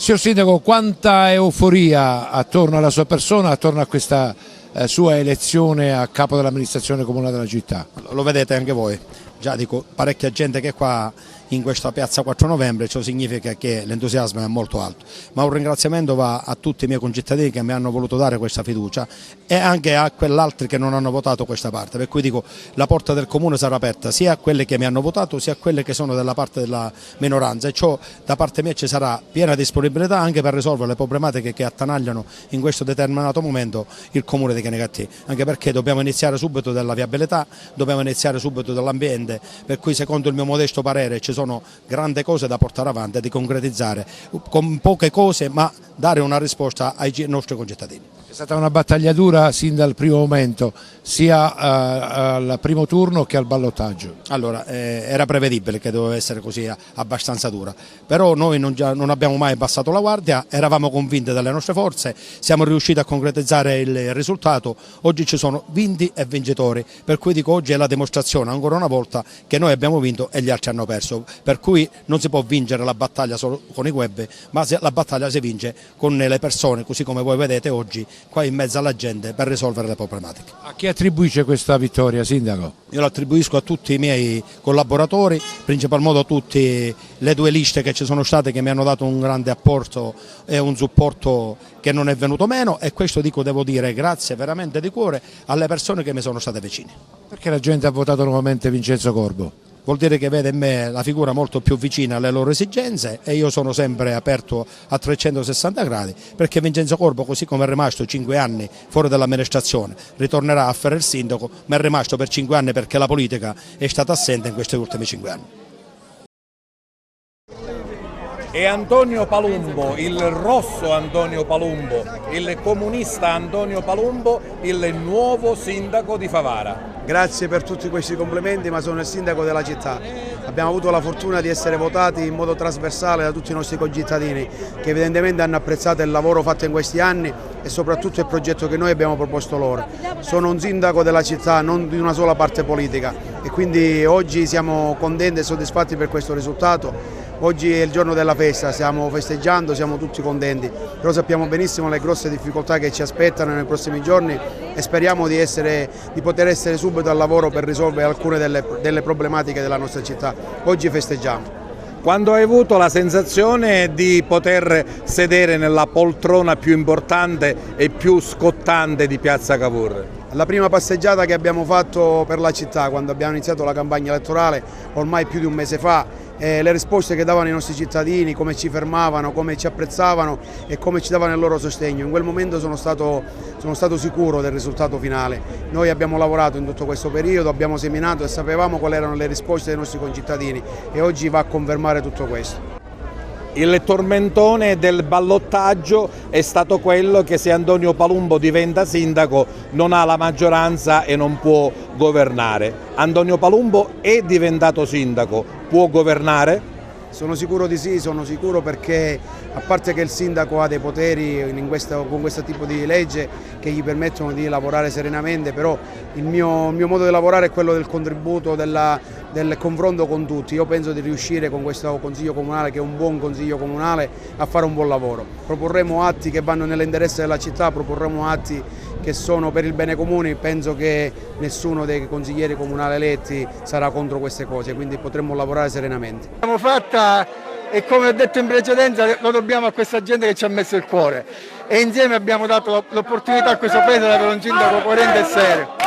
Signor Sindaco, quanta euforia attorno alla sua persona, attorno a questa sua elezione a capo dell'amministrazione comunale della città? Lo vedete anche voi, già dico parecchia gente che è qua in questa piazza 4 novembre, ciò significa che l'entusiasmo è molto alto, ma un ringraziamento va a tutti i miei concittadini che mi hanno voluto dare questa fiducia e anche a quell'altri che non hanno votato questa parte, per cui dico la porta del comune sarà aperta sia a quelli che mi hanno votato sia a quelli che sono della parte della minoranza, e ciò da parte mia ci sarà piena disponibilità anche per risolvere le problematiche che attanagliano in questo determinato momento il comune di Canicattì, anche perché dobbiamo iniziare subito dalla viabilità, dobbiamo iniziare subito dall'ambiente, per cui secondo il mio modesto parere ci sono grandi cose da portare avanti e di concretizzare con poche cose, ma dare una risposta ai nostri concittadini. È stata una battaglia dura sin dal primo momento, sia al primo turno che al ballottaggio. Allora, era prevedibile che doveva essere così abbastanza dura, però noi non abbiamo mai abbassato la guardia, eravamo convinti delle nostre forze, siamo riusciti a concretizzare il risultato, oggi ci sono vinti e vincitori, per cui dico oggi è la dimostrazione ancora una volta che noi abbiamo vinto e gli altri hanno perso, per cui non si può vincere la battaglia solo con i web, ma la battaglia si vince con le persone, così come voi vedete oggi qua in mezzo alla gente per risolvere le problematiche. A chi attribuisce questa vittoria, Sindaco? Io lo attribuisco a tutti i miei collaboratori, principal modo a tutte le due liste che ci sono state, che mi hanno dato un grande apporto e un supporto che non è venuto meno, e questo devo dire grazie veramente di cuore alle persone che mi sono state vicine. Perché la gente ha votato nuovamente Vincenzo Corbo? Vuol dire che vede in me la figura molto più vicina alle loro esigenze e io sono sempre aperto a 360 gradi, perché Vincenzo Corbo, così come è rimasto 5 anni fuori dall'amministrazione, ritornerà a fare il sindaco, ma è rimasto per 5 anni perché la politica è stata assente in questi ultimi 5 anni. E Antonio Palumbo, il rosso Antonio Palumbo, il comunista Antonio Palumbo, il nuovo sindaco di Favara. Grazie per tutti questi complimenti, ma sono il sindaco della città. Abbiamo avuto la fortuna di essere votati in modo trasversale da tutti i nostri concittadini che evidentemente hanno apprezzato il lavoro fatto in questi anni e soprattutto il progetto che noi abbiamo proposto loro. Sono un sindaco della città, non di una sola parte politica, e quindi oggi siamo contenti e soddisfatti per questo risultato. Oggi è il giorno della festa, stiamo festeggiando, siamo tutti contenti, però sappiamo benissimo le grosse difficoltà che ci aspettano nei prossimi giorni e speriamo di poter essere subito al lavoro per risolvere alcune delle problematiche della nostra città. Oggi festeggiamo. Quando hai avuto la sensazione di poter sedere nella poltrona più importante e più scottante di Piazza Cavour? La prima passeggiata che abbiamo fatto per la città, quando abbiamo iniziato la campagna elettorale, ormai più di un mese fa, le risposte che davano i nostri cittadini, come ci fermavano, come ci apprezzavano e come ci davano il loro sostegno. In quel momento sono stato sicuro del risultato finale. Noi abbiamo lavorato in tutto questo periodo, abbiamo seminato e sapevamo quali erano le risposte dei nostri concittadini e oggi va a confermare tutto questo. Il tormentone del ballottaggio è stato quello che se Antonio Palumbo diventa sindaco non ha la maggioranza e non può governare. Antonio Palumbo è diventato sindaco, può governare? Sono sicuro di sì, sono sicuro perché a parte che il sindaco ha dei poteri con questo tipo di legge che gli permettono di lavorare serenamente, però il mio modo di lavorare è quello del contributo, del confronto con tutti. Io penso di riuscire con questo Consiglio Comunale, che è un buon Consiglio Comunale, a fare un buon lavoro. Proporremo atti che vanno nell'interesse della città, proporremo atti che sono per il bene comune, penso che nessuno dei consiglieri comunali eletti sarà contro queste cose, quindi potremo lavorare serenamente. L'abbiamo fatta e come ho detto in precedenza lo dobbiamo a questa gente che ci ha messo il cuore e insieme abbiamo dato l'opportunità a questo paese di avere un sindaco coerente e serio.